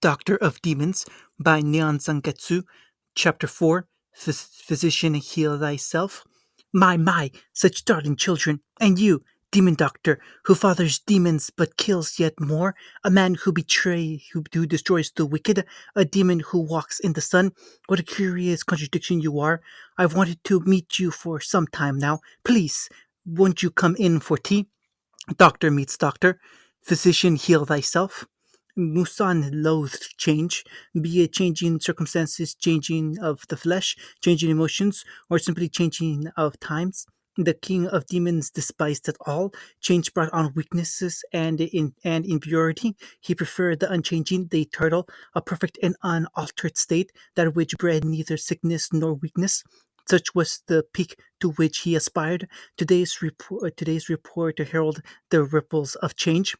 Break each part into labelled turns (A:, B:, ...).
A: Doctor of Demons by Neon Zangetsu, Chapter 4 Physician Heal Thyself. My, such darling children, and you, demon doctor, who fathers demons but kills yet more, a man who destroys the wicked, a demon who walks in the sun. What a curious contradiction you are. I've wanted to meet you for some time now. Please, won't you come in for tea? Doctor meets doctor. Physician, heal thyself. Musan loathed change, be it changing circumstances, changing of the flesh, changing emotions, or simply changing of times. The king of demons despised it all. Change brought on weaknesses and impurity. He preferred the unchanging, the eternal, a perfect and unaltered state, that which bred neither sickness nor weakness. Such was the peak to which he aspired. Today's report heralded the ripples of change.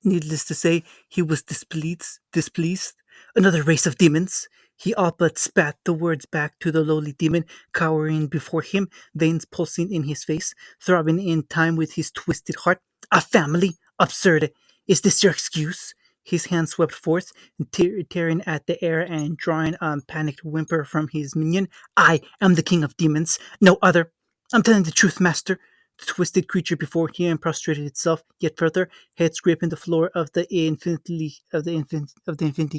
A: Needless to say, he was displeased. Another race of demons. He all but spat the words back to the lowly demon cowering before him, veins pulsing in his face, throbbing in time with his twisted heart. A family? Absurd. Is this your excuse? His hand swept forth, tearing at the air and drawing a panicked whimper from his minion. I am the king of demons, no other. I'm telling the truth, master. The twisted creature before him prostrated itself yet further, head scraping the floor of the infinity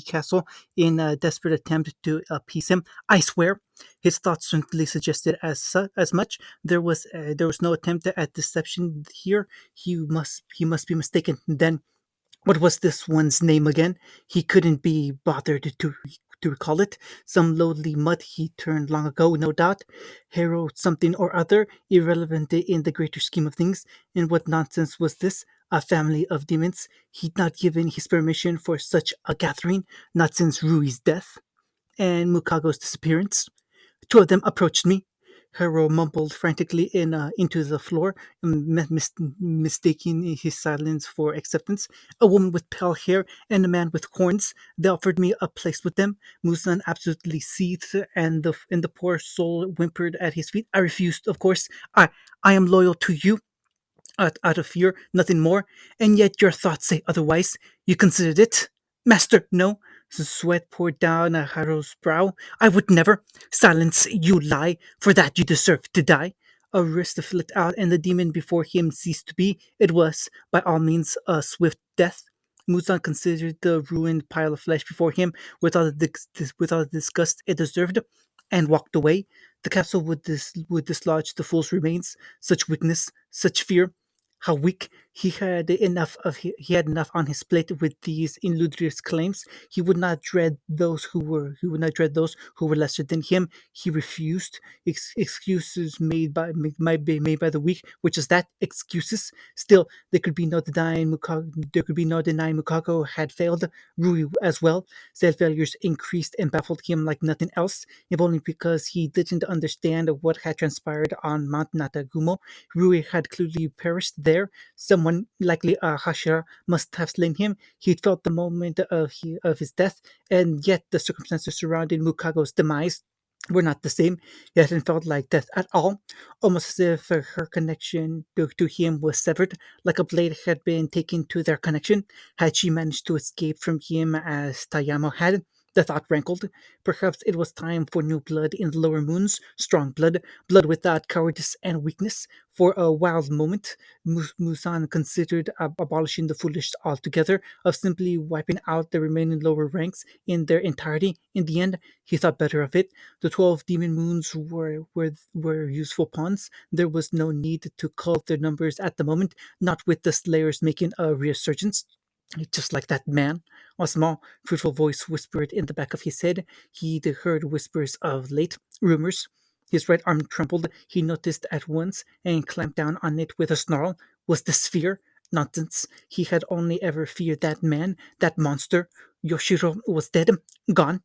A: castle in a desperate attempt to appease him. I swear, his thoughts certainly suggested as much. There was no attempt at deception here. He must be mistaken. Then what was this one's name again? He couldn't be bothered to recall it. Some lowly mutt he turned long ago, no doubt. Hero something or other, irrelevant in the greater scheme of things. And what nonsense was this? A family of demons? He'd not given his permission for such a gathering, not since Rui's death and Mukago's disappearance. Two of them approached me. Hero mumbled frantically into the floor, mistaking his silence for acceptance. A woman with pale hair and a man with horns. They offered me a place with them. Musan absolutely seethed, and the poor soul whimpered at his feet. I refused, of course. I am loyal to you, out of fear, nothing more. And yet your thoughts say otherwise. You considered it? Master, no. Sweat poured down Haru's brow. I would never. Silence, you lie. For that you deserve to die. A wrist flicked out, and the demon before him ceased to be. It was, by all means, a swift death. Muzan considered the ruined pile of flesh before him with all the disgust it deserved, and walked away. The castle would dislodge the fool's remains. Such weakness, such fear. How weak! He had enough on his plate with these inludious claims. He would not dread those who were lesser than him. He refused. Excuses made by the weak, which is that excuses. Still, there could be no denying Mukago had failed. Rui as well. Said failures increased and baffled him like nothing else, if only because he didn't understand what had transpired on Mount Natagumo. Rui had clearly perished there. Someone, likely a Hashira, must have slain him. He'd felt the moment of his death, and yet the circumstances surrounding Mukago's demise were not the same. It hadn't felt like death at all, almost as if her connection to him was severed, like a blade had been taken to their connection. Had she managed to escape from him as Tayamo had? The thought rankled. Perhaps it was time for new blood in the lower moons, strong blood, blood without cowardice and weakness. For a wild moment, Musan considered abolishing the foolish altogether, of simply wiping out the remaining lower ranks in their entirety. In the end, he thought better of it. The 12 demon moons were useful pawns. There was no need to cull their numbers at the moment, not with the slayers making a resurgence. Just like that man, a small, fruitful voice whispered in the back of his head. He'd heard whispers of late, rumors. His right arm trembled. He noticed at once and clamped down on it with a snarl. Was this fear? Nonsense. He had only ever feared that man, that monster. Yoshiro was dead, gone,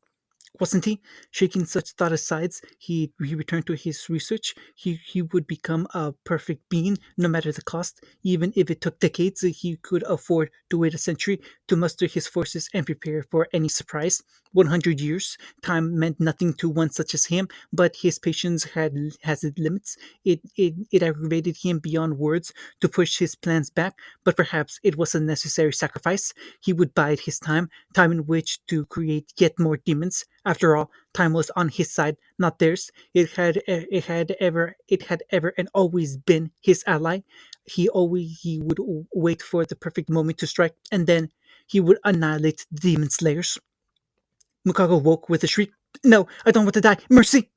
A: wasn't he? Shaking such thought aside, he returned to his research. He would become a perfect being, no matter the cost. Even if it took decades, he could afford to wait a century to muster his forces and prepare for any surprise. 100 years. Time meant nothing to one such as him, but his patience has its limits. It aggravated him beyond words to push his plans back, but perhaps it was a necessary sacrifice. He would bide his time in which to create yet more demons. After all, time was on his side, not theirs. It had ever and always been his ally. He would wait for the perfect moment to strike, and then he would annihilate the demon slayers. Mukago woke with a shriek. No, I don't want to die. Mercy!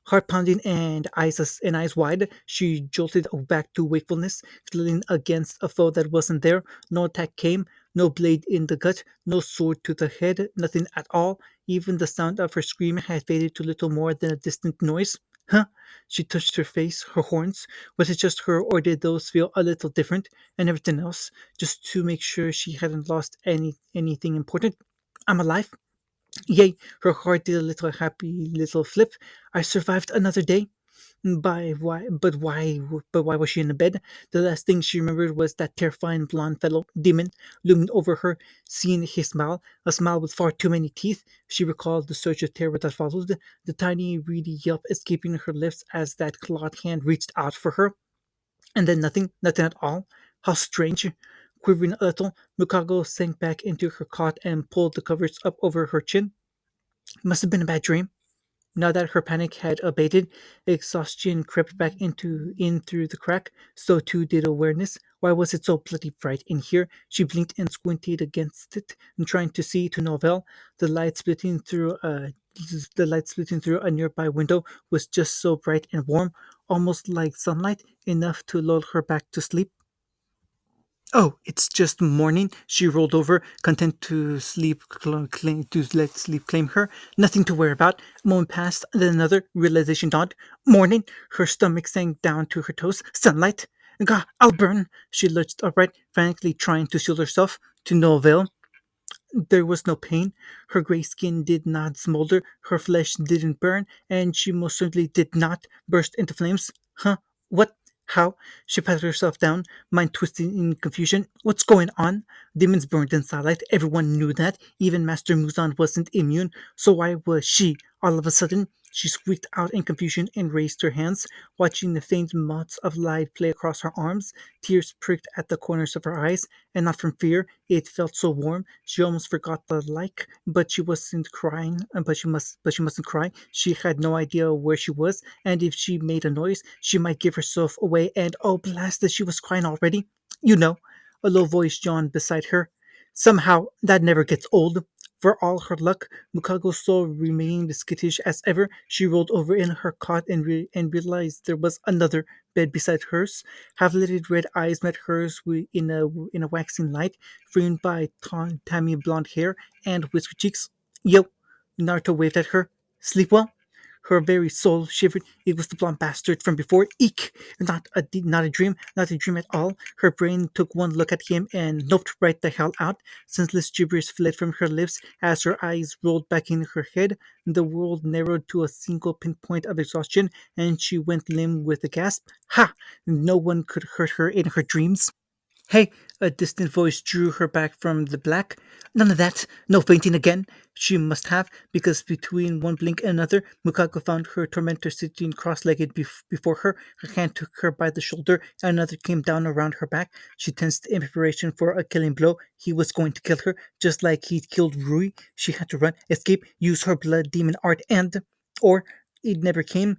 A: Heart pounding and eyes wide, she jolted back to wakefulness, feeling against a foe that wasn't there. No attack came, no blade in the gut, no sword to the head, nothing at all. Even the sound of her scream had faded to little more than a distant noise. Huh? She touched her face, her horns. Was it just her, or did those feel a little different? And everything else, just to make sure she hadn't lost anything important. I'm alive. Yay, her heart did a little happy little flip. I survived another day. By why? But why was she in the bed? The last thing she remembered was that terrifying blonde fellow demon looming over her. Seeing his smile, a smile with far too many teeth, she recalled the surge of terror that followed. The tiny, reedy yelp escaping her lips as that clawed hand reached out for her, and then nothing at all. How strange! Quivering a little, Mukago sank back into her cot and pulled the covers up over her chin. Must have been a bad dream. Now that her panic had abated, exhaustion crept back in through the crack. So too did awareness. Why was it so bloody bright in here? She blinked and squinted against it, and trying to see to no avail. The light splitting through a the light splitting through a nearby window was just so bright and warm, almost like sunlight, enough to lull her back to sleep. Oh, it's just morning. She rolled over, content to to let sleep claim her. Nothing to worry about. A moment passed, then another realization dawned. Morning. Her stomach sank down to her toes. Sunlight. God, I'll burn. She lurched upright, frantically trying to shield herself. To no avail. There was no pain. Her gray skin did not smolder, her flesh didn't burn, and she most certainly did not burst into flames. Huh? What? How? She patted herself down, mind twisting in confusion. What's going on? Demons burned in starlight. Everyone knew that. Even Master Muzan wasn't immune. So why was she? All of a sudden, she squeaked out in confusion and raised her hands, watching the faint motes of light play across her arms. Tears pricked at the corners of her eyes, and not from fear. It felt so warm. She almost forgot the like, but she wasn't crying. But she mustn't cry. She had no idea where she was, and if she made a noise, she might give herself away. And oh, blast it, she was crying already. You know, a low voice yawned beside her. Somehow, that never gets old. For all her luck, Mukago's soul remained skittish as ever. She rolled over in her cot and realized there was another bed beside hers. Half-lidded red eyes met hers in a waxing light, framed by tammy blonde hair and whiskered cheeks. Yo, Naruto waved at her. Sleep well? Her very soul shivered. It was the blonde bastard from before. Eek! Not a dream at all. Her brain took one look at him and noped right the hell out. Senseless gibberish fled from her lips as her eyes rolled back in her head. The world narrowed to a single pinpoint of exhaustion, and she went limp with a gasp. Ha! No one could hurt her in her dreams. Hey, a distant voice drew her back from the black. None of that. No fainting again. She must have, because between one blink and another, Mukako found her tormentor sitting cross-legged before her. Her hand took her by the shoulder, and another came down around her back. She tensed in preparation for a killing blow. He was going to kill her, just like he'd killed Rui. She had to run, escape, use her blood demon art, and... Or, it never came.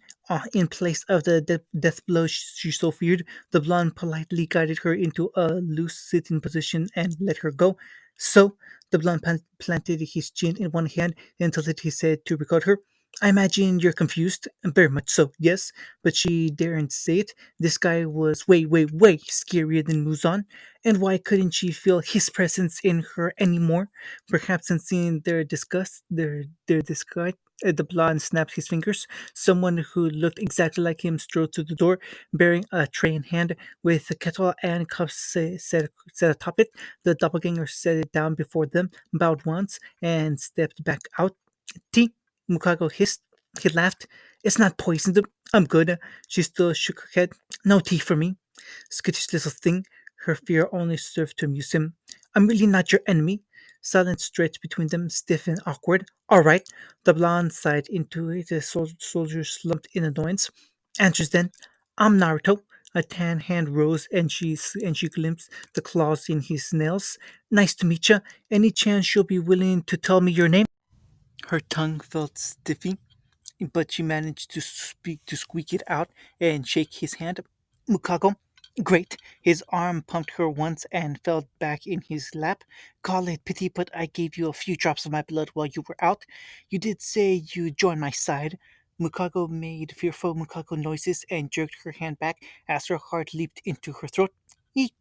A: In place of the death blow she so feared, the blonde politely guided her into a loose sitting position and let her go. So, the blonde planted his chin in one hand and tilted his head to regard her. I imagine you're confused. Very much so, yes. But she daren't say it. This guy was way scarier than Muzan. And why couldn't she feel his presence in her anymore? Perhaps sensing their disgust, the blonde snapped his fingers. Someone who looked exactly like him strode to the door, bearing a tray in hand, with a kettle and cups set atop it. The doppelganger set it down before them, bowed once, and stepped back out. Tea? Mukago hissed. He laughed. It's not poisoned. I'm good. She still shook her head. No tea for me. Skittish little thing. Her fear only served to amuse him. I'm really not your enemy. Silence stretched between them, stiff and awkward. All right. The blonde sighed into it. The soldier slumped in annoyance. Answers then. I'm Naruto. A tan hand rose and she glimpsed the claws in his nails. Nice to meet you. Any chance you'll be willing to tell me your name? Her tongue felt stiffy, but she managed to squeak it out and shake his hand. Mukago. Great. His arm pumped her once and fell back in his lap. Call it pity, but I gave you a few drops of my blood while you were out. You did say you'd join my side. Mukago made fearful Mukago noises and jerked her hand back as her heart leaped into her throat. Eek.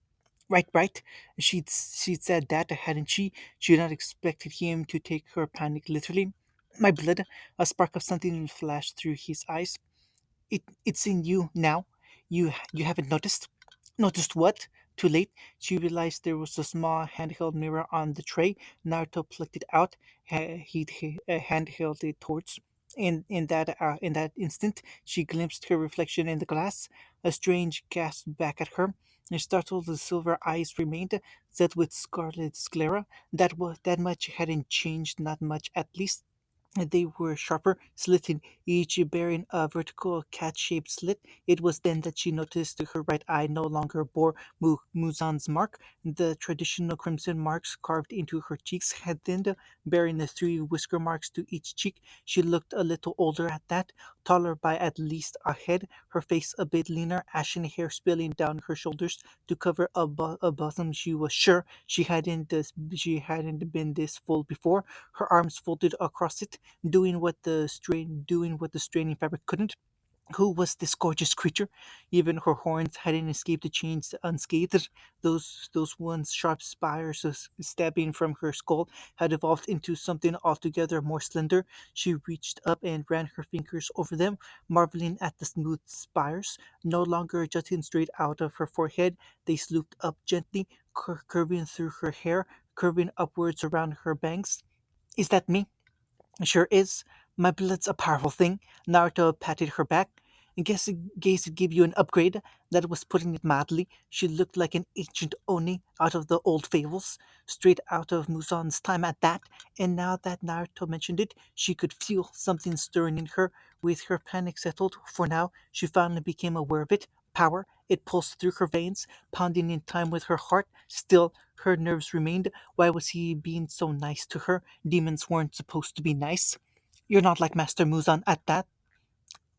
A: Right, right. She'd said that, hadn't she? She had not expected him to take her panic literally. My blood, a spark of something flashed through his eyes. It's in you now. You haven't noticed? Noticed what? Too late. She realized there was a small handheld mirror on the tray. Naruto plucked it out. He handheld it towards. In that instant, she glimpsed her reflection in the glass. A strange gasp back at her. Startled, the silver eyes remained set with scarlet sclera. That much hadn't changed, not much at least. They were sharper, slitting, each bearing a vertical cat-shaped slit. It was then that she noticed her right eye no longer bore Muzan's mark. The traditional crimson marks carved into her cheeks had thinned, bearing the three whisker marks to each cheek. She looked a little older at that, taller by at least a head, her face a bit leaner, ashen hair spilling down her shoulders to cover a bosom she was sure she hadn't been this full before. Her arms folded across it, doing what the straining fabric couldn't. Who was this gorgeous creature? Even her horns hadn't escaped the chains unscathed. Those once sharp spires stabbing from her skull had evolved into something altogether more slender. She reached up and ran her fingers over them, marveling at the smooth spires, no longer jutting straight out of her forehead. They slooped up gently, curving through her hair, curving upwards around her bangs. Is that me? Sure is. My blood's a powerful thing. Naruto patted her back. I guess it gave you an upgrade. That was putting it mildly. She looked like an ancient Oni out of the old fables, straight out of Muzan's time at that. And now that Naruto mentioned it, she could feel something stirring in her. With her panic settled, for now, she finally became aware of it. Power. It pulsed through her veins, pounding in time with her heart. Still, her nerves remained. Why was he being so nice to her? Demons weren't supposed to be nice. You're not like Master Muzan at that.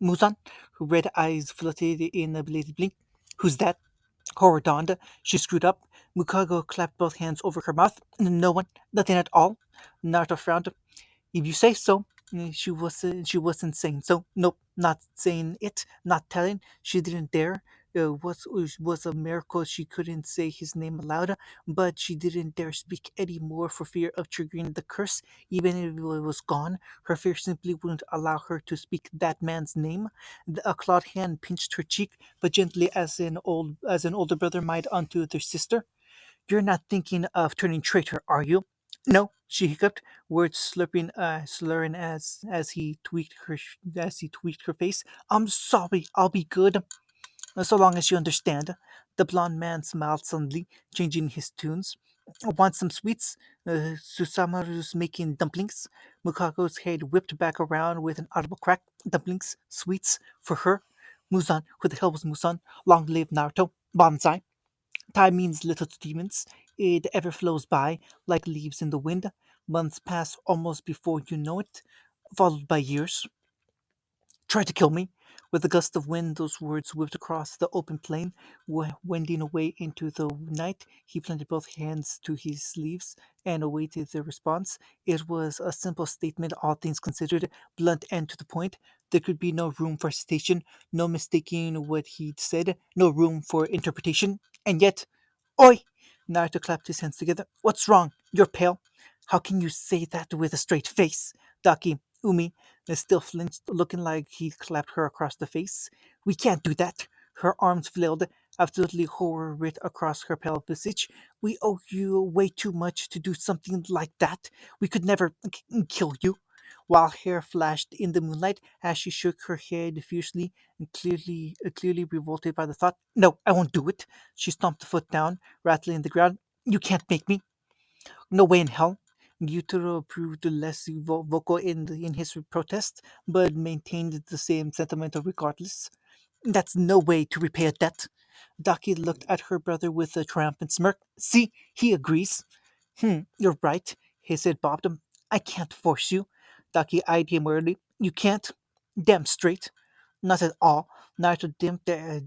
A: Muzan? Her red eyes flooded in a belated blink. Who's that? Horror dawned. She screwed up. Mukago clapped both hands over her mouth. No one. Nothing at all. Naruto frowned. If you say so. She wasn't saying so. Nope, not saying it, not telling. She didn't dare. Was a miracle she couldn't say his name aloud, but she didn't dare speak any more for fear of triggering the curse. Even if it was gone, her fear simply wouldn't allow her to speak that man's name. A clawed hand pinched her cheek, but gently as an older brother might unto their sister. You're not thinking of turning traitor, are you? No, she hiccuped, words slurring as he tweaked her face. I'm sorry, I'll be good. So long as you understand. The blond man smiled suddenly, changing his tunes. Want some sweets? Susamaru's making dumplings. Mukago's head whipped back around with an audible crack. Dumplings, sweets, for her. Muzan, who the hell was Muzan? Long live Naruto. Bonsai. Time means little to demons. It ever flows by, like leaves in the wind. Months pass almost before you know it, followed by years. Try to kill me. With a gust of wind, those words whipped across the open plain, wending away into the night. He planted both hands to his sleeves and awaited their response. It was a simple statement, all things considered, blunt and to the point. There could be no room for hesitation, no mistaking what he'd said, no room for interpretation. And yet, oi! Naruto clapped his hands together. What's wrong? You're pale. How can you say that with a straight face? Daki, Umi, still flinched, looking like he'd clapped her across the face. We can't do that. Her arms flailed, absolutely horror writ across her pale visage. We owe you way too much to do something like that. We could never kill you. While hair flashed in the moonlight as she shook her head fiercely and clearly revolted by the thought. No, I won't do it. She stomped a foot down, rattling the ground. You can't make me. No way in hell. Gyutaro proved less vocal in his protest, but maintained the same sentiment regardless. That's no way to repay a debt. Daki looked at her brother with a triumphant smirk. See, he agrees. You're right, he said, bobbed him. I can't force you. Daki eyed him warily. You can't? Damn straight. Not at all. Naruto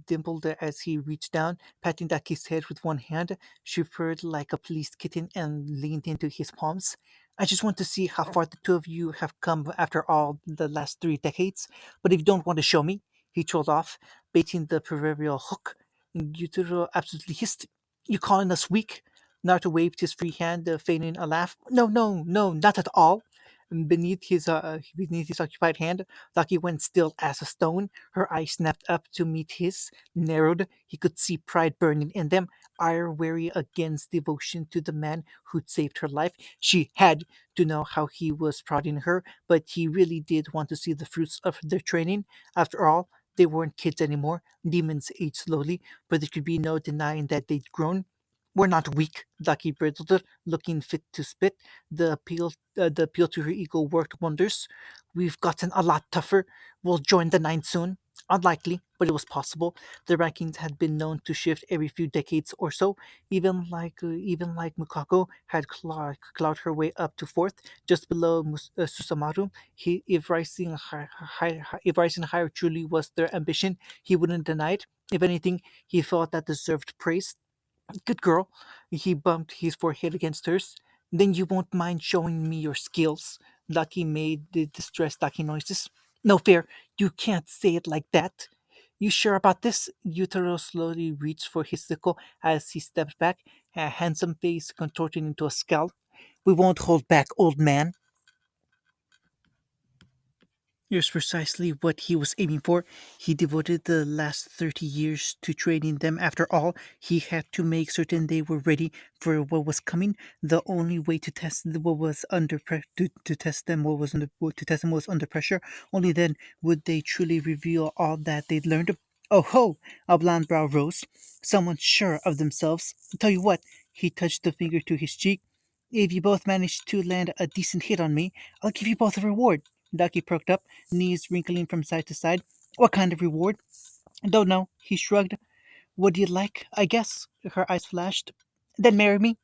A: dimpled as he reached down, patting Daki's head with one hand. She purred like a pleased kitten and leaned into his palms. I just want to see how far the two of you have come after all the last 3 decades. But if you don't want to show me, he trolled off, baiting the proverbial hook. Gyutaro absolutely hissed. You calling us weak? Naruto waved his free hand, feigning a laugh. No, no, no, not at all. Beneath his occupied hand, Lucky went still as a stone. Her eyes snapped up to meet his, narrowed. He could see pride burning in them, ire wary against devotion to the man who'd saved her life. She had to know how he was prodding her, but he really did want to see the fruits of their training. After all, they weren't kids anymore. Demons age slowly, but there could be no denying that they'd grown. We're not weak, Lucky brittled, looking fit to spit. The appeal to her ego worked wonders. We've gotten a lot tougher. We'll join the Nine soon. Unlikely, but it was possible. The rankings had been known to shift every few decades or so. Even like Mukako had clawed her way up to fourth, just below Susamaru. If rising higher truly was their ambition, he wouldn't deny it. If anything, he thought that deserved praise. Good girl. He bumped his forehead against hers. Then you won't mind showing me your skills. Lucky made the distressed Lucky noises. No fair. You can't say it like that. You sure about this? Utero slowly reached for his sickle as he stepped back, a handsome face contorting into a scowl. We won't hold back, old man. Here's precisely what he was aiming for. He devoted the last 30 years to training them. After all, he had to make certain they were ready for what was coming. The only way to test what was under to test them what was under to test them was under pressure. Only then would they truly reveal all that they'd learned. Oh ho! A blond brow rose. Someone sure of themselves. Tell you what, he touched the finger to his cheek. If you both manage to land a decent hit on me, I'll give you both a reward. Ducky perked up, knees wrinkling from side to side. What kind of reward? Don't know. He shrugged. Would you like, I guess? Her eyes flashed. Then marry me.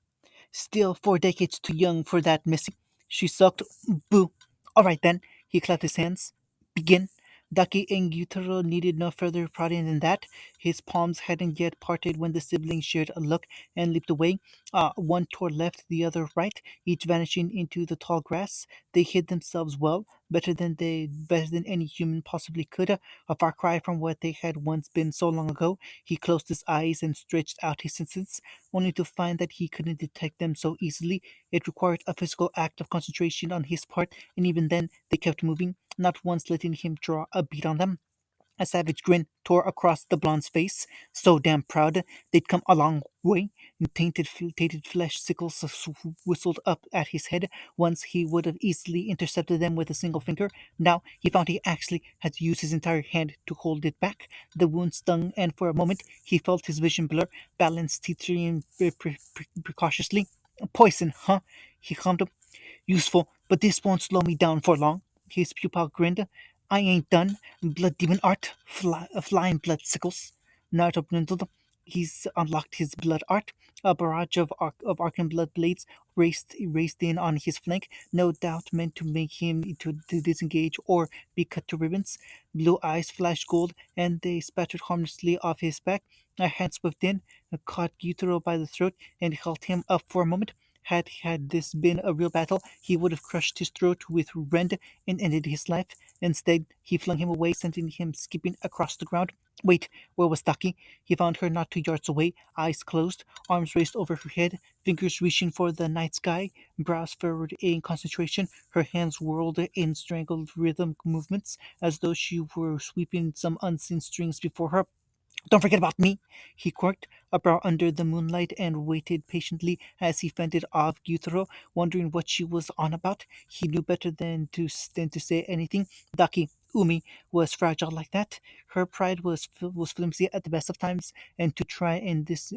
A: Still 4 decades too young for that, missy. She sucked. Boo. All right then. He clapped his hands. Begin. Ducky and Gyutaro needed no further prodding than that. His palms hadn't yet parted when the siblings shared a look and leaped away. One toward left, the other right, each vanishing into the tall grass. They hid themselves well, better than any human possibly could. A far cry from what they had once been so long ago. He closed his eyes and stretched out his senses, only to find that he couldn't detect them so easily. It required a physical act of concentration on his part, and even then they kept moving, not once letting him draw a bead on them. A savage grin tore across the blonde's face. So damn proud. They'd come a long way. Tainted flesh sickles whistled up at his head. Once he would have easily intercepted them with a single finger. Now he found he actually had to use his entire hand to hold it back. The wound stung, and for a moment he felt his vision blur, balance teetering precautiously. Poison, huh? He hummed. Useful, but this won't slow me down for long. His pupil grinned. I ain't done. Blood demon art. Flying blood sickles. Naruto dwindled. He's unlocked his blood art. A barrage of arcane blood blades raced in on his flank, no doubt meant to make him to disengage or be cut to ribbons. Blue eyes flashed gold, and they spattered harmlessly off his back. A hand swept in, caught Gyutaro by the throat, and held him up for a moment. Had this been a real battle, he would have crushed his throat with rend and ended his life. Instead, he flung him away, sending him skipping across the ground. Wait, where was Taki? He found her not 2 yards away, eyes closed, arms raised over her head, fingers reaching for the night sky, brows furrowed in concentration. Her hands whirled in strangled rhythm movements, as though she were sweeping some unseen strings before her. Don't forget about me, he quirked, a brow under the moonlight, and waited patiently as he fended off Gyutaro, wondering what she was on about. He knew better than to say anything. Daki, Umi was fragile like that. Her pride was flimsy at the best of times, and to try in this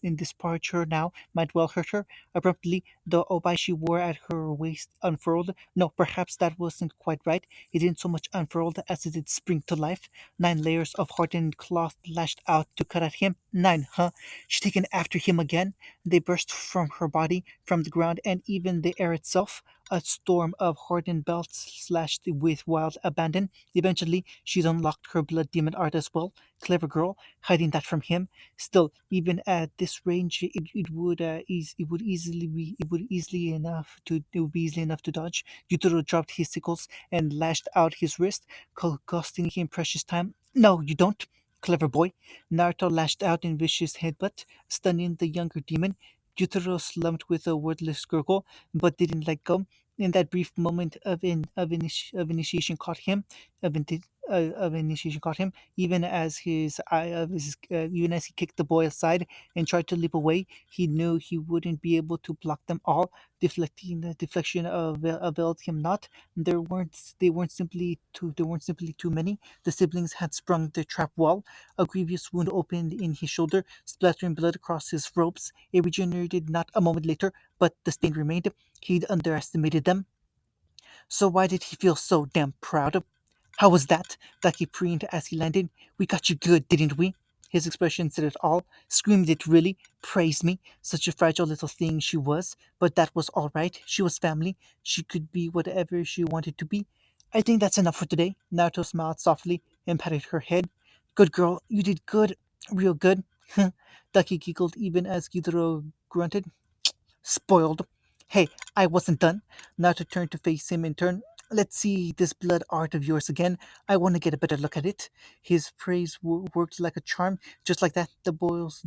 A: disparage her now might well hurt her. Abruptly, the obai she wore at her waist unfurled. No, perhaps that wasn't quite right. It didn't so much unfurled as it did spring to life. 9 layers of hardened cloth lashed out to cut at him. 9, huh? She taken after him again. They burst from her body, from the ground, and even the air itself. A storm of hardened belts slashed with wild abandon. Eventually, she'd unlocked her blood demon art as well. Clever girl, hiding that from him. Still, even at this range, it would be easily enough to dodge. Yutaro dropped his sickles and lashed out his wrist, costing him precious time. No, you don't. Clever boy. Naruto lashed out in vicious headbutt, stunning the younger demon. Yutaro slumped with a wordless gurgle, but didn't let go. In that brief moment of initiation caught him, of initiation caught him, even as he kicked the boy aside and tried to leap away. He knew he wouldn't be able to block them all. Deflecting the deflection availed him not. There weren't simply too many. The siblings had sprung the trap wall. A grievous wound opened in his shoulder, splattering blood across his robes. It regenerated not a moment later, but the stain remained. He'd underestimated them. So why did he feel so damn proud? How was that? Ducky preened as he landed. We got you good, didn't we? His expression said it all. Screamed it really. Praised me. Such a fragile little thing she was. But that was all right. She was family. She could be whatever she wanted to be. I think that's enough for today. Naruto smiled softly and patted her head. Good girl. You did good. Real good. Ducky giggled even as Gidoro grunted. Spoiled. Hey, I wasn't done. Now to turn to face him in turn. Let's see this blood art of yours again. I want to get a better look at it. His praise worked like a charm. Just like that, the boy's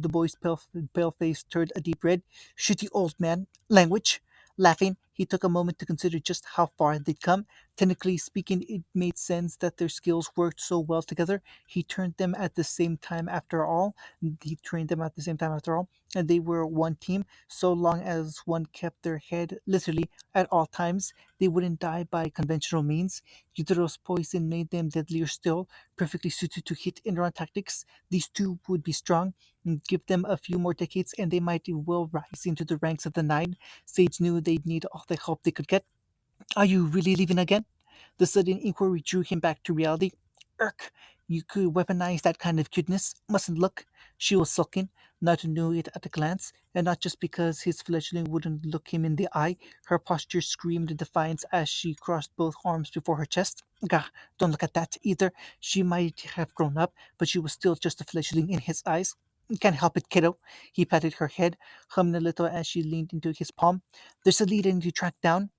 A: pale face turned a deep red. Shitty old man. Language. Laughing, he took a moment to consider just how far they'd come. Technically speaking, it made sense that their skills worked so well together. He turned them at the same time after all. He trained them at the same time after all, and they were one team. So long as one kept their head literally at all times, they wouldn't die by conventional means. Yutaro's poison made them deadlier still, perfectly suited to hit and run tactics. These two would be strong. Give them a few more decades, and they might well rise into the ranks of the Nine. Sage knew they'd need all the help they could get. Are you really leaving again? The sudden inquiry drew him back to reality. Irk, you could weaponize that kind of cuteness. Mustn't look. She was sulking. Not knew it at a glance, and not just because his fledgling wouldn't look him in the eye. Her posture screamed defiance as she crossed both arms before her chest. Gah, don't look at that either. She might have grown up, but she was still just a fledgling in his eyes. Can't help it, kiddo. He patted her head, humming a little as she leaned into his palm. There's a lead I need to track down.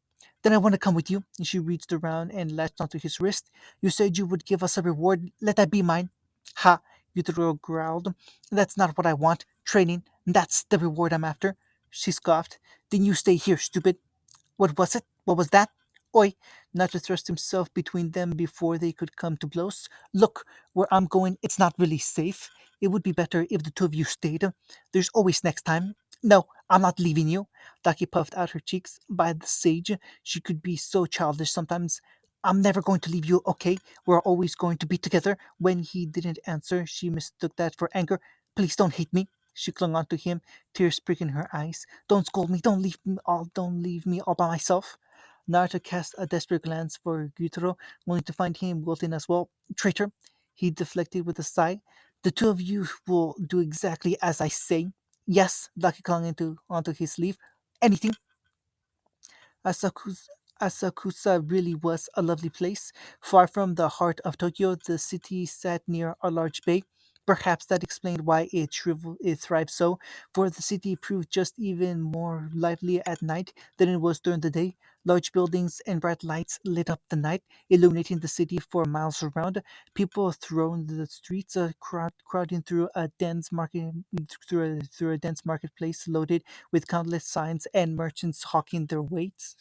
A: Then I want to come with you. And she reached around and latched onto his wrist. You said you would give us a reward. Let that be mine. Ha! Yutaro growled. That's not what I want. Training. That's the reward I'm after. She scoffed. Then you stay here, stupid. What was it? What was that? Oi! Not to thrust himself between them before they could come to blows. Look, where I'm going, it's not really safe. It would be better if the two of you stayed. There's always next time. No, I'm not leaving you. Daki puffed out her cheeks. By the sage, she could be so childish sometimes. I'm never going to leave you, okay? We're always going to be together. When he didn't answer, she mistook that for anger. Please don't hate me. She clung onto him, tears pricking her eyes. Don't scold me. Don't leave me all by myself. Naruto cast a desperate glance for Gyutaro, only to find him wilting as well. Traitor. He deflected with a sigh. The two of you will do exactly as I say. Yes, Lucky clung onto his sleeve. Anything. Asakusa, Asakusa really was a lovely place. Far from the heart of Tokyo, the city sat near a large bay. Perhaps that explained why it thrived so, for the city proved just even more lively at night than it was during the day. Large buildings and bright lights lit up the night, illuminating the city for miles around. People thronged the streets, crowding through a dense marketplace loaded with countless signs and merchants hawking their wares,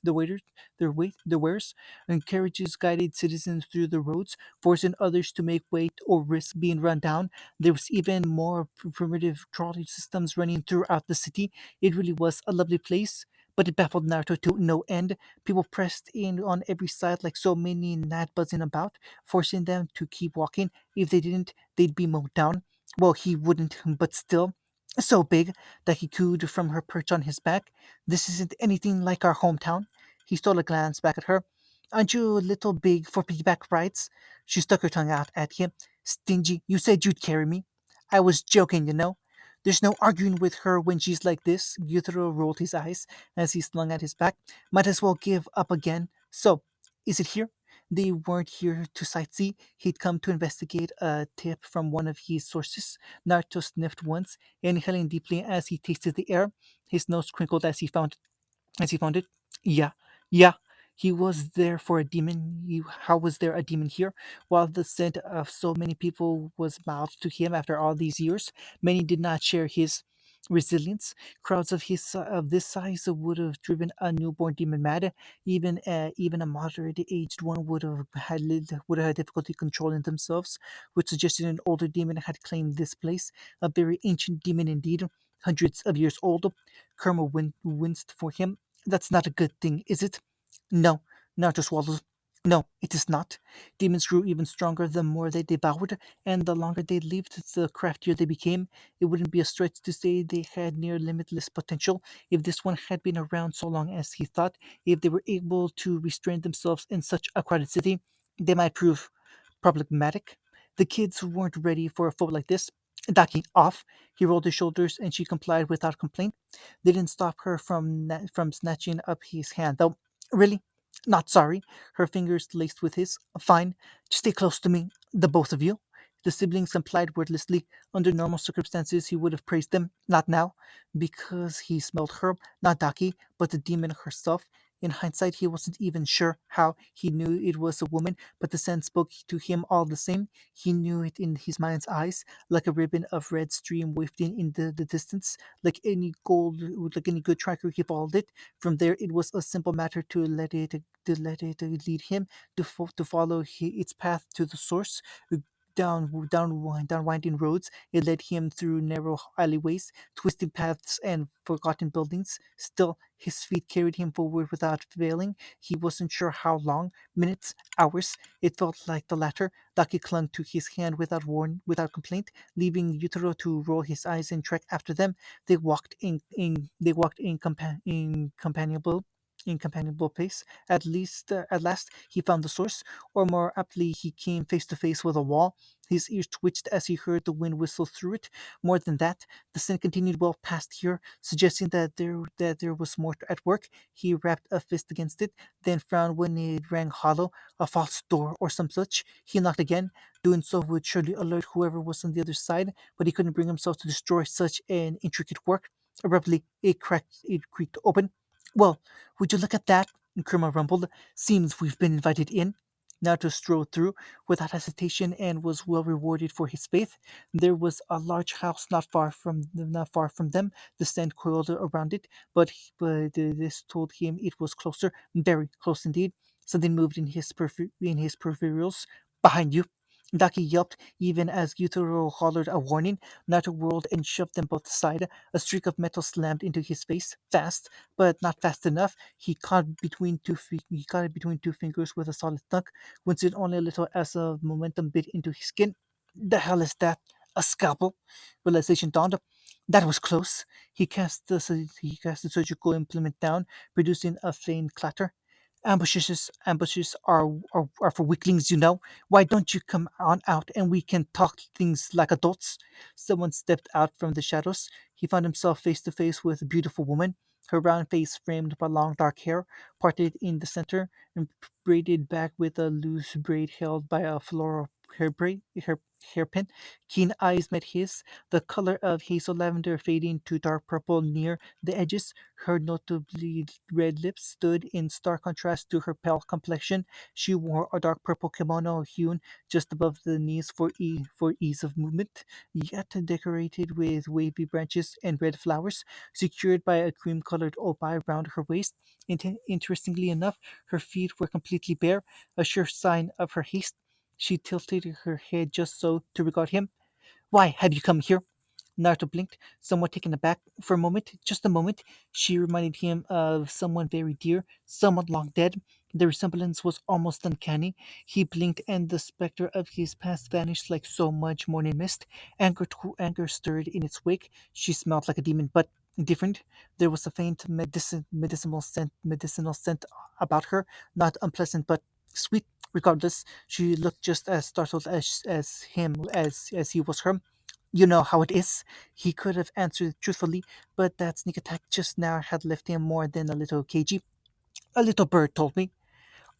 A: and carriages guided citizens through the roads, forcing others to make way or risk being run down. There was even more primitive trolley systems running throughout the city. It really was a lovely place. but it baffled Naruto to no end. People pressed in on every side like so many gnats buzzing about, forcing them to keep walking. If they didn't, they'd be mowed down. Well, he wouldn't, but still. So big that he cooed from her perch on his back. This isn't anything like our hometown. He stole a glance back at her. Aren't you a little big for piggyback rides? She stuck her tongue out at him. Stingy, you said you'd carry me. I was joking, you know. There's no arguing with her when she's like this. Gyutaro rolled his eyes as he slung at his back. Might as well give up again. So, is it here? They weren't here to sightsee. He'd come to investigate a tip from one of his sources. Naruto sniffed once, inhaling deeply as he tasted the air. His nose crinkled as he found it. Yeah, yeah. He was there for a demon. How was there a demon here? While the scent of so many people was mouthed to him after all these years, many did not share his resilience. Crowds of this size would have driven a newborn demon mad. Even a moderate aged one would have had difficulty controlling themselves, which suggested an older demon had claimed this place. A very ancient demon indeed, hundreds of years old. Kerma winced for him. That's not a good thing, is it? No, Naruto swallowed. No, it is not. Demons grew even stronger the more they devoured, and the longer they lived, the craftier they became. It wouldn't be a stretch to say they had near limitless potential if this one had been around so long as he thought. If they were able to restrain themselves in such a crowded city, they might prove problematic. The kids weren't ready for a foe like this. Ducking off, he rolled his shoulders, and she complied without complaint. They didn't stop her from snatching up his hand, though. Really? Not sorry. Her fingers laced with his. Fine. Just stay close to me, the both of you. The siblings complied wordlessly. Under normal circumstances, he would have praised them. Not now, because he smelled her, not Daki, but the demon herself. In hindsight, he wasn't even sure how he knew it was a woman, but the scent spoke to him all the same. He knew it in his mind's eyes, like a ribbon of red stream wafting in the distance. Like any good tracker, he followed it. From there, it was a simple matter to let it lead him to follow its path to the source. Down winding roads, it led him through narrow alleyways, twisting paths, and forgotten buildings. Still, his feet carried him forward without failing. He wasn't sure how long, minutes, hours. It felt like the latter. Daki clung to his hand without complaint, leaving Yutaro to roll his eyes and trek after them. They walked in companionable pace. At last, he found the source, or more aptly, he came face to face with a wall. His ears twitched as he heard the wind whistle through it. More than that, the scent continued well past here, suggesting that there was more at work. He rapped a fist against it, then frowned when it rang hollow, a false door or some such. He knocked again. Doing so would surely alert whoever was on the other side, but he couldn't bring himself to destroy such an intricate work. Abruptly, it creaked open. Well, would you look at that? Kurma rumbled. Seems we've been invited in. Naruto strode through without hesitation and was well rewarded for his faith. There was a large house not far from them. The sand coiled around it, but this told him it was closer, very close indeed. Something moved in his peripherals. Behind you. Daki yelped even as Yutaro hollered a warning. Naruto whirled and shoved them both aside. A streak of metal slammed into his face, fast, but not fast enough. He caught it between two fingers with a solid thunk, wincing only a little as the momentum bit into his skin. The hell is that? A scalpel? Realization dawned. That was close. He cast the surgical implement down, producing a faint clatter. Ambushes are for weaklings, you know. Why don't you come on out and we can talk things like adults? Someone stepped out from the shadows. He found himself face to face with a beautiful woman, her round face framed by long dark hair, parted in the center and braided back with a loose braid held by a floral hairpin. Keen eyes met his, the color of hazel lavender fading to dark purple near the edges. Her notably red lips stood in stark contrast to her pale complexion. She wore a dark purple kimono hewn just above the knees for ease of movement, yet decorated with wavy branches and red flowers, secured by a cream-colored obi round her waist. Interestingly enough, her feet were completely bare, a sure sign of her haste. She tilted her head just so to regard him. Why have you come here? Naruto blinked, somewhat taken aback. For a moment, just a moment, she reminded him of someone very dear, someone long dead. The resemblance was almost uncanny. He blinked, and the specter of his past vanished like so much morning mist. Anger stirred in its wake. She smelled like a demon, but different. There was a faint medicinal scent about her, not unpleasant, but sweet. Regardless, she looked just as startled as he was her. You know how it is. He could have answered truthfully, but that sneak attack just now had left him more than a little cagey. A little bird told me.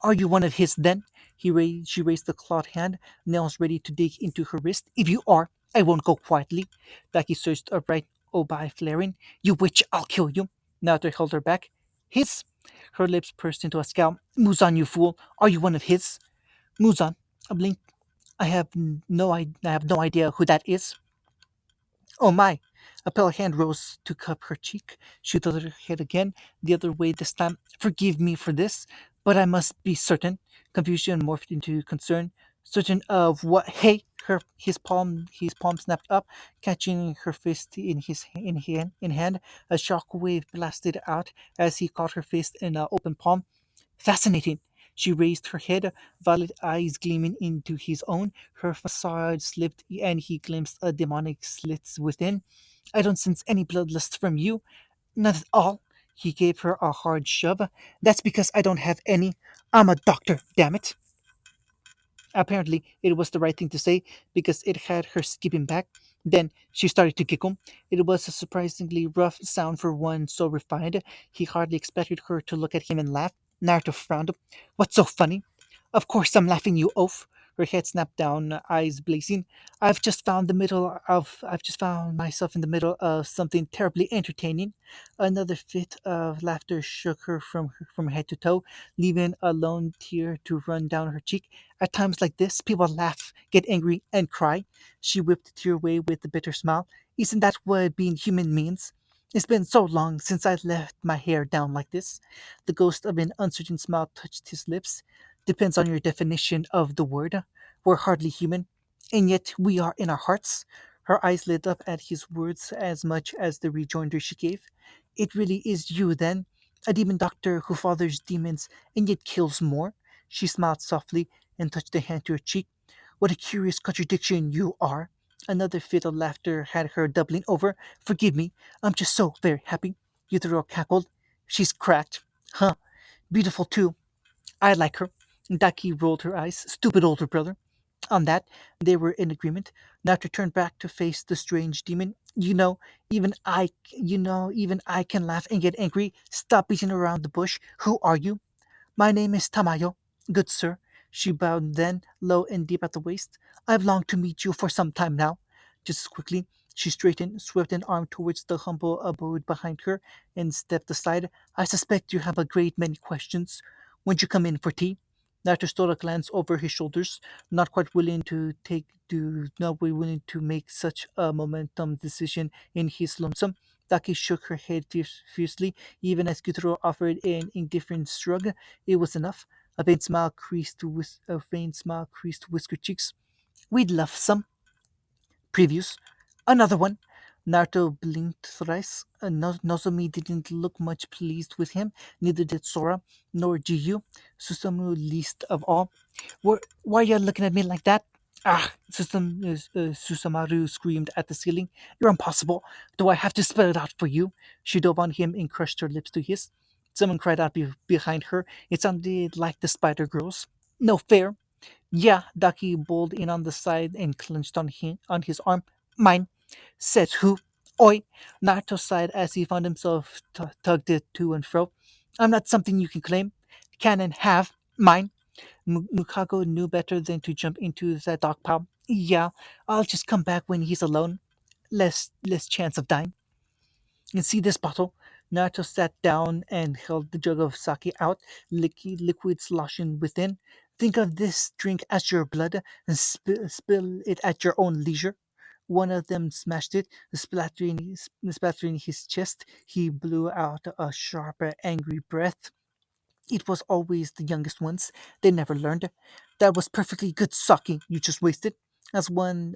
A: Are you one of his then? She raised the clawed hand, nails ready to dig into her wrist. If you are, I won't go quietly. Becky surged upright, Obai flaring. You witch, I'll kill you. Naruto held her back. His? Her lips pursed into a scowl. Muzan, you fool. Are you one of his? Muzan. A blink. I have no idea who that is. Oh my! A pale hand rose to cup her cheek. She tilted her head again, the other way this time. Forgive me for this, but I must be certain. Confusion morphed into concern. Certain of what? Hey! His palm snapped up, catching her fist in hand. A shock wave blasted out as he caught her fist in an open palm. Fascinating. She raised her head, violet eyes gleaming into his own. Her facade slipped, and he glimpsed a demonic slits within. I don't sense any bloodlust from you. Not at all. He gave her a hard shove. That's because I don't have any. I'm a doctor, damn it. Apparently, it was the right thing to say because it had her skipping back. Then she started to giggle. It was a surprisingly rough sound for one so refined. He hardly expected her to look at him and laugh. Naruto frowned. What's so funny? Of course I'm laughing, you oaf. Her head snapped down, eyes blazing. I've just found myself in the middle of something terribly entertaining. Another fit of laughter shook her from head to toe, leaving a lone tear to run down her cheek. At times like this, people laugh, get angry, and cry. She whipped the tear away with a bitter smile. Isn't that what being human means? It's been so long since I left my hair down like this. The ghost of an uncertain smile touched his lips. Depends on your definition of the word. We're hardly human, and yet we are in our hearts. Her eyes lit up at his words as much as the rejoinder she gave. It really is you, then? A demon doctor who fathers demons and yet kills more? She smiled softly and touched a hand to her cheek. What a curious contradiction you are. Another fit of laughter had her doubling over. Forgive me, I'm just so very happy. Yutaro cackled. She's cracked. Huh, beautiful too. I like her. Daki rolled her eyes. Stupid older brother. On that, they were in agreement. Now to turn back to face the strange demon. Even I can laugh and get angry. Stop beating around the bush. Who are you? My name is Tamayo. Good sir. She bowed then, low and deep at the waist. I've longed to meet you for some time now. Just as quickly, she straightened, swept an arm towards the humble abode behind her, and stepped aside. I suspect you have a great many questions. When'd you come in for tea? Natter stole a glance over his shoulders, not quite willing to make such a momentum decision in his lonesome. Taki shook her head fiercely, even as Gyutaro offered an indifferent shrug. It was enough. A faint smile creased whiskered cheeks. We'd love some. Previews. Another one. Naruto blinked thrice. Nozomi didn't look much pleased with him, neither did Sora, nor Jiyu, Susamu least of all. Why are you looking at me like that? Ah, Susamaru screamed at the ceiling. You're impossible. Do I have to spell it out for you? She dove on him and crushed her lips to his. Someone cried out behind her. It sounded like the Spider Girls. No fair. Yeah, Ducky bowled in on the side and clenched on his arm. Mine. Says who? Oi! Naruto sighed as he found himself tugged it to and fro. I'm not something you can claim. Can and have. Mine. Mukako knew better than to jump into that dog pile. Yeah, I'll just come back when he's alone. Less chance of dying. And see this bottle? Naruto sat down and held the jug of sake out, liquid sloshing within. Think of this drink as your blood and spill it at your own leisure. One of them smashed it, splattering his chest. He blew out a sharp, angry breath. It was always the youngest ones. They never learned. That was perfectly good sake you just wasted. As one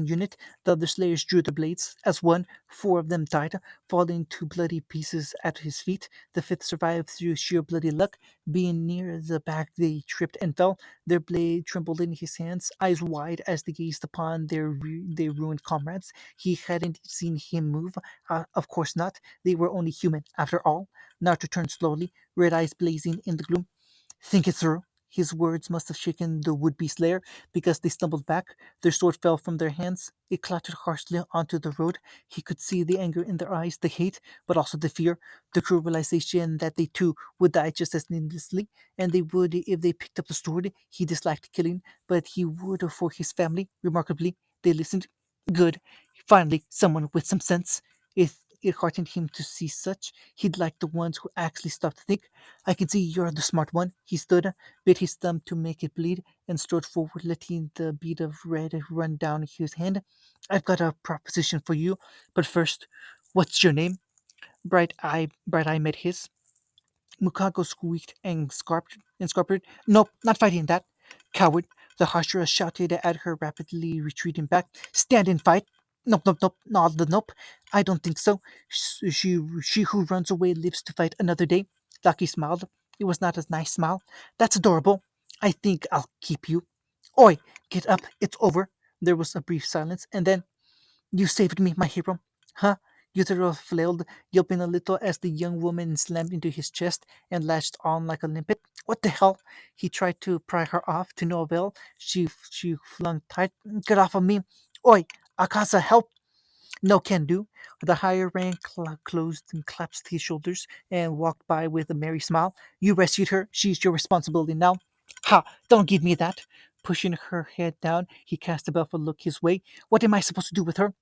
A: unit, the other slayers drew the blades. As one, four of them died, falling to bloody pieces at his feet. The fifth survived through sheer bloody luck. Being near the back, they tripped and fell. Their blade trembled in his hands, eyes wide as they gazed upon their ruined comrades. He hadn't seen him move. Of course not. They were only human, after all. Naruto turned slowly, red eyes blazing in the gloom. Think it through. His words must have shaken the would-be slayer because they stumbled back. Their sword fell from their hands. It clattered harshly onto the road. He could see the anger in their eyes, the hate, but also the fear, the cruel realization that they too would die just as needlessly, and they would if they picked up the sword. He disliked killing, but he would for his family. Remarkably, they listened. Good. Finally, someone with some sense. It heartened him to see such. He'd like the ones who actually stopped to think. I can see you're the smart one. He stood, bit his thumb to make it bleed, and strode forward, letting the bead of red run down his hand. I've got a proposition for you, but first, what's your name? Bright Eye met his. Mukako squeaked and scarpered. Nope, not fighting that. Coward. The Hashira shouted at her, rapidly retreating back. Stand and fight. Nope, nope, nope, not the nope. I don't think so. She who runs away lives to fight another day. Lucky smiled. It was not a nice smile. That's adorable. I think I'll keep you. Oi, get up. It's over. There was a brief silence, and then you saved me, my hero. Huh? Yutaro flailed, yelping a little as the young woman slammed into his chest and latched on like a limpet. What the hell? He tried to pry her off, to no avail. She flung tight. Get off of me. Oi, Akasa, help! No can do. The higher rank closed and clasped his shoulders and walked by with a merry smile. You rescued her. She's your responsibility now. Ha! Don't give me that. Pushing her head down, he cast a baleful look his way. What am I supposed to do with her?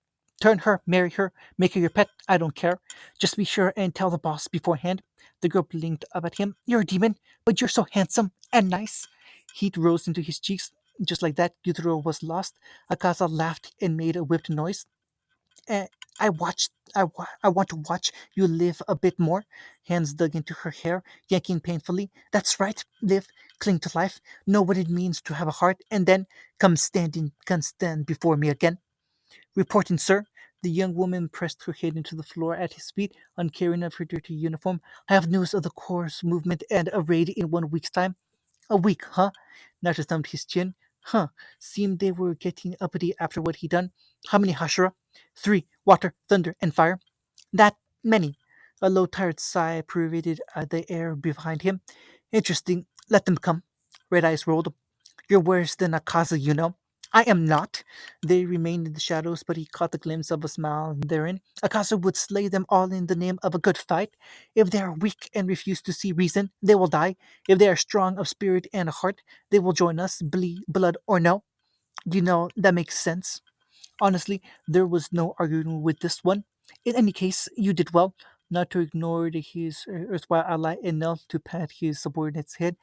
A: Turn her, marry her, make her your pet. I don't care. Just be sure and tell the boss beforehand. The girl blinked up at him. You're a demon, but you're so handsome and nice. Heat rose into his cheeks. Just like that, Yutaro was lost. Akaza laughed and made a whipped noise. Eh, I want to watch you live a bit more. Hands dug into her hair, yanking painfully. That's right, live, cling to life, know what it means to have a heart, and then come stand before me again. Reporting, sir. The young woman pressed her head into the floor at his feet, uncaring of her dirty uniform. I have news of the Corps movement and a raid in 1 week's time. A week, huh? Naruto thumped his chin. Huh. Seemed they were getting uppity after what he done. How many Hashira? Three. Water, thunder, and fire. That many. A low, tired sigh pervaded the air behind him. Interesting. Let them come. Red eyes rolled. You're worse than Akaza, you know. I am not. They remained in the shadows, but he caught the glimpse of a smile therein. Akaza would slay them all in the name of a good fight. If they are weak and refuse to see reason, they will die. If they are strong of spirit and heart, they will join us, blood or no. You know, that makes sense. Honestly, there was no arguing with this one. In any case, you did well not to ignore his erstwhile ally and knelt to pat his subordinate's head.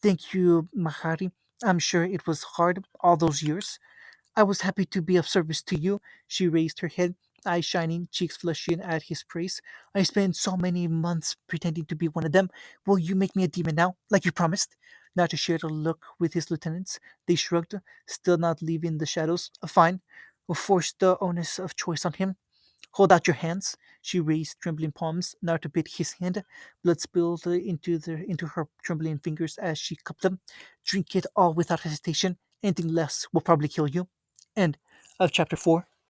A: Thank you, Mahari. I'm sure it was hard all those years. I was happy to be of service to you. She raised her head, eyes shining, cheeks flushing at his praise. I spent so many months pretending to be one of them. Will you make me a demon now, like you promised? Not to share a look with his lieutenants. They shrugged, still not leaving the shadows. Fine. We'll force the onus of choice on him. Hold out your hands. She raised trembling palms. Naruto bit his hand. Blood spilled into her trembling fingers as she cupped them. Drink it all without hesitation. Anything less will probably kill you. End of chapter 4.